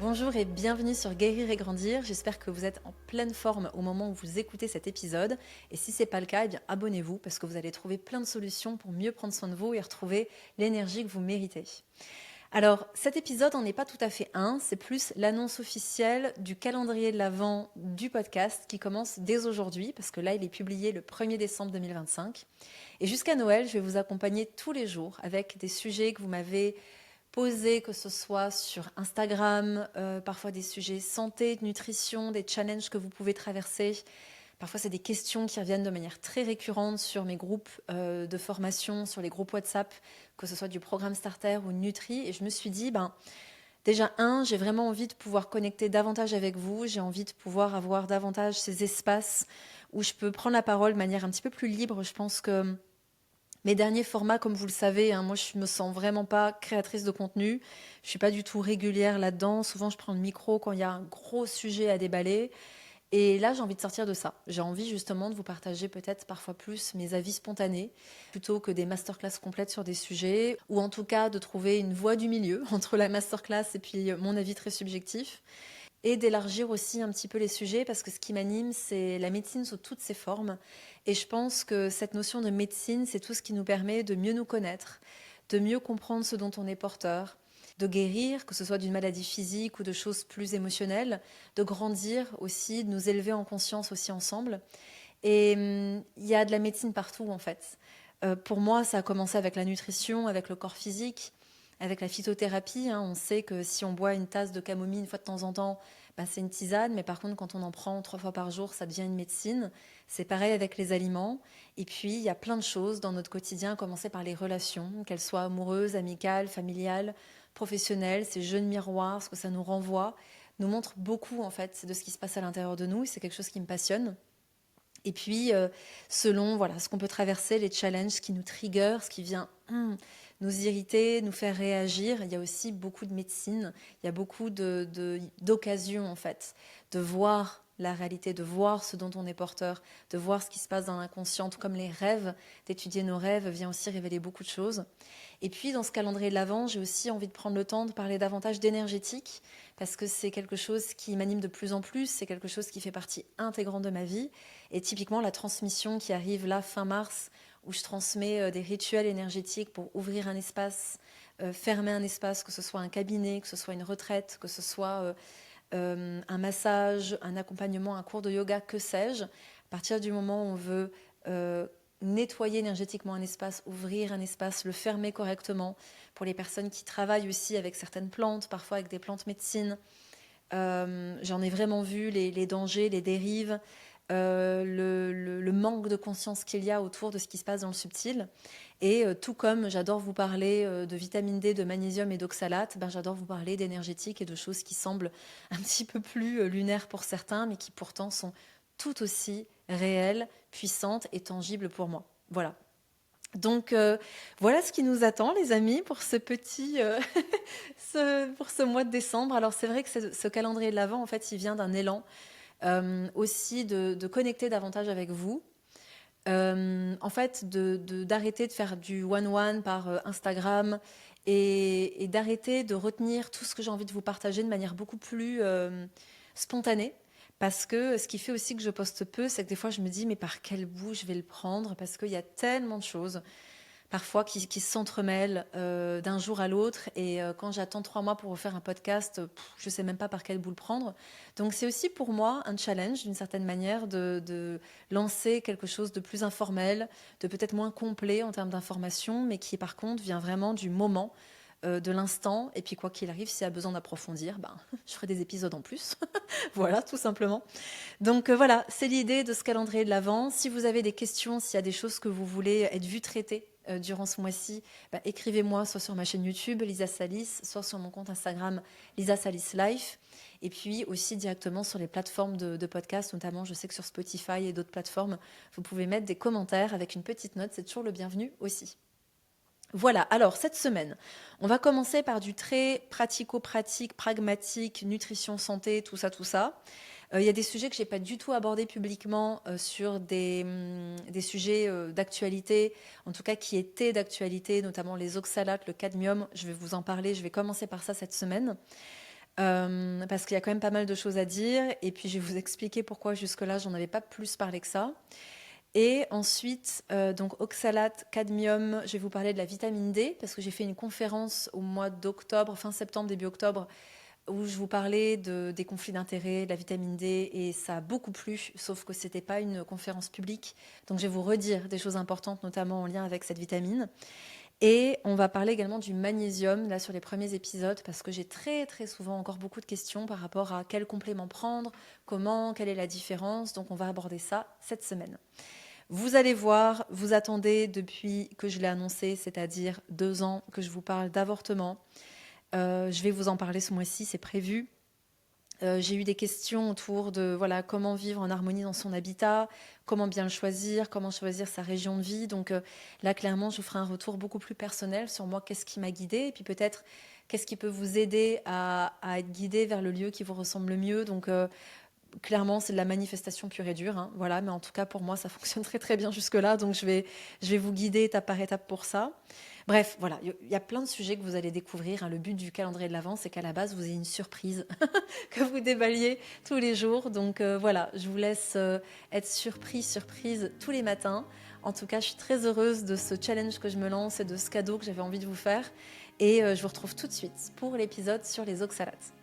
Bonjour et bienvenue sur Guérir et Grandir. J'espère que vous êtes en pleine forme au moment où vous écoutez cet épisode. Et si ce n'est pas le cas, eh bien abonnez-vous parce que vous allez trouver plein de solutions pour mieux prendre soin de vous et retrouver l'énergie que vous méritez. Alors, cet épisode n'en est pas tout à fait un, c'est plus l'annonce officielle du calendrier de l'Avent du podcast qui commence dès aujourd'hui, parce que là, il est publié le 1er décembre 2025. Et jusqu'à Noël, je vais vous accompagner tous les jours avec des sujets que vous m'avez posés, que ce soit sur Instagram, parfois des sujets santé, nutrition, des challenges que vous pouvez traverser. Parfois, c'est des questions qui reviennent de manière très récurrente sur mes groupes de formation, sur les groupes WhatsApp, que ce soit du programme Starter ou Nutri. Et je me suis dit, déjà, j'ai vraiment envie de pouvoir connecter davantage avec vous. J'ai envie de pouvoir avoir davantage ces espaces où je peux prendre la parole de manière un petit peu plus libre. Je pense que mes derniers formats, comme vous le savez, moi je me sens vraiment pas créatrice de contenu. Je suis pas du tout régulière là-dedans. Souvent, je prends le micro quand il y a un gros sujet à déballer. Et là, j'ai envie de sortir de ça. J'ai envie justement de vous partager peut-être parfois plus mes avis spontanés, plutôt que des masterclass complètes sur des sujets, ou en tout cas de trouver une voie du milieu entre la masterclass et puis mon avis très subjectif, et d'élargir aussi un petit peu les sujets, parce que ce qui m'anime, c'est la médecine sous toutes ses formes. Et je pense que cette notion de médecine, c'est tout ce qui nous permet de mieux nous connaître, de mieux comprendre ce dont on est porteur, de guérir, que ce soit d'une maladie physique ou de choses plus émotionnelles, de grandir aussi, de nous élever en conscience aussi ensemble. Et il y a de la médecine partout en fait. Pour moi, ça a commencé avec la nutrition, avec le corps physique, avec la phytothérapie. On sait que si on boit une tasse de camomille une fois de temps en temps, c'est une tisane, mais par contre, quand on en prend 3 fois par jour, ça devient une médecine. C'est pareil avec les aliments. Et puis, il y a plein de choses dans notre quotidien, à commencer par les relations, qu'elles soient amoureuses, amicales, familiales, professionnelles, ces jeux de miroir, ce que ça nous renvoie, nous montre beaucoup en fait de ce qui se passe à l'intérieur de nous. Et c'est quelque chose qui me passionne. Et puis, selon ce qu'on peut traverser, les challenges, ce qui nous trigger, ce qui vient nous irriter, nous faire réagir, il y a aussi beaucoup de médecine, il y a beaucoup d'occasions en fait, de voir la réalité, de voir ce dont on est porteur, de voir ce qui se passe dans l'inconscient, tout comme les rêves, d'étudier nos rêves vient aussi révéler beaucoup de choses. Et puis, dans ce calendrier de l'Avent, j'ai aussi envie de prendre le temps de parler davantage d'énergétique, parce que c'est quelque chose qui m'anime de plus en plus, c'est quelque chose qui fait partie intégrante de ma vie. Et typiquement, la transmission qui arrive là, fin mars, où je transmets des rituels énergétiques pour ouvrir un espace, fermer un espace, que ce soit un cabinet, que ce soit une retraite, que ce soit un massage, un accompagnement, un cours de yoga, que sais-je. À partir du moment où on veut nettoyer énergétiquement un espace, ouvrir un espace, le fermer correctement, pour les personnes qui travaillent aussi avec certaines plantes, parfois avec des plantes médecines, j'en ai vraiment vu les dangers, les dérives, le manque de conscience qu'il y a autour de ce qui se passe dans le subtil. Et tout comme j'adore vous parler de vitamine D, de magnésium et d'oxalate, j'adore vous parler d'énergétique et de choses qui semblent un petit peu plus lunaires pour certains, mais qui pourtant sont tout aussi réelles, puissantes et tangibles pour moi. Voilà. Donc voilà ce qui nous attend, les amis, pour ce petit, pour ce mois de décembre. Alors c'est vrai que ce calendrier de l'Avent, en fait, il vient d'un élan aussi de connecter davantage avec vous. En fait, d'arrêter de faire du one-one par Instagram et d'arrêter de retenir tout ce que j'ai envie de vous partager de manière beaucoup plus spontanée. Parce que ce qui fait aussi que je poste peu, c'est que des fois je me dis mais par quel bout je vais le prendre, parce qu'il y a tellement de choses parfois qui s'entremêlent d'un jour à l'autre. Et quand j'attends 3 mois pour refaire un podcast, je ne sais même pas par quel bout le prendre. Donc c'est aussi pour moi un challenge d'une certaine manière de lancer quelque chose de plus informel, de peut-être moins complet en termes d'information, mais qui par contre vient vraiment du moment, de l'instant. Et puis quoi qu'il arrive, s'il y a besoin d'approfondir, je ferai des épisodes en plus. Voilà, tout simplement. Donc voilà, c'est l'idée de ce calendrier de l'Avent. Si vous avez des questions, s'il y a des choses que vous voulez être vues traitées durant ce mois-ci, écrivez-moi soit sur ma chaîne YouTube Lisa Salis, soit sur mon compte Instagram Lisa Salis Life, et puis aussi directement sur les plateformes de podcast, notamment je sais que sur Spotify et d'autres plateformes, vous pouvez mettre des commentaires avec une petite note, c'est toujours le bienvenu aussi. Voilà, alors cette semaine, on va commencer par du très pratico-pratique, pragmatique, nutrition, santé, tout ça, tout ça. Il y a des sujets que je n'ai pas du tout abordés publiquement sur des sujets d'actualité, en tout cas qui étaient d'actualité, notamment les oxalates, le cadmium. Je vais vous en parler, je vais commencer par ça cette semaine. parce qu'il y a quand même pas mal de choses à dire. Et puis, je vais vous expliquer pourquoi jusque-là, j'en avais pas plus parlé que ça. Et ensuite, donc oxalate, cadmium, je vais vous parler de la vitamine D, parce que j'ai fait une conférence au mois d'octobre, fin septembre, début octobre, où je vous parlais des conflits d'intérêts, de la vitamine D, et ça a beaucoup plu, sauf que c'était pas une conférence publique. Donc je vais vous redire des choses importantes, notamment en lien avec cette vitamine. Et on va parler également du magnésium, là sur les premiers épisodes, parce que j'ai très très souvent encore beaucoup de questions par rapport à quel complément prendre, comment, quelle est la différence. Donc on va aborder ça cette semaine. Vous allez voir, vous attendez depuis que je l'ai annoncé, c'est-à-dire 2 ans que je vous parle d'avortement. Je vais vous en parler ce mois-ci, c'est prévu. J'ai eu des questions autour de voilà, comment vivre en harmonie dans son habitat, comment bien le choisir, comment choisir sa région de vie. Donc là, clairement, je vous ferai un retour beaucoup plus personnel sur moi, qu'est-ce qui m'a guidée, et puis peut-être qu'est-ce qui peut vous aider à être guidé vers le lieu qui vous ressemble le mieux. Donc clairement, c'est de la manifestation pure et dure, hein, voilà, mais en tout cas, pour moi, ça fonctionne très très bien jusque-là, donc je vais vous guider étape par étape pour ça. Bref, voilà, il y a plein de sujets que vous allez découvrir, hein. Le but du calendrier de l'Avent, c'est qu'à la base, vous ayez une surprise que vous déballiez tous les jours. Donc voilà, je vous laisse être surprise tous les matins. En tout cas, je suis très heureuse de ce challenge que je me lance et de ce cadeau que j'avais envie de vous faire. Et je vous retrouve tout de suite pour l'épisode sur les oxalates.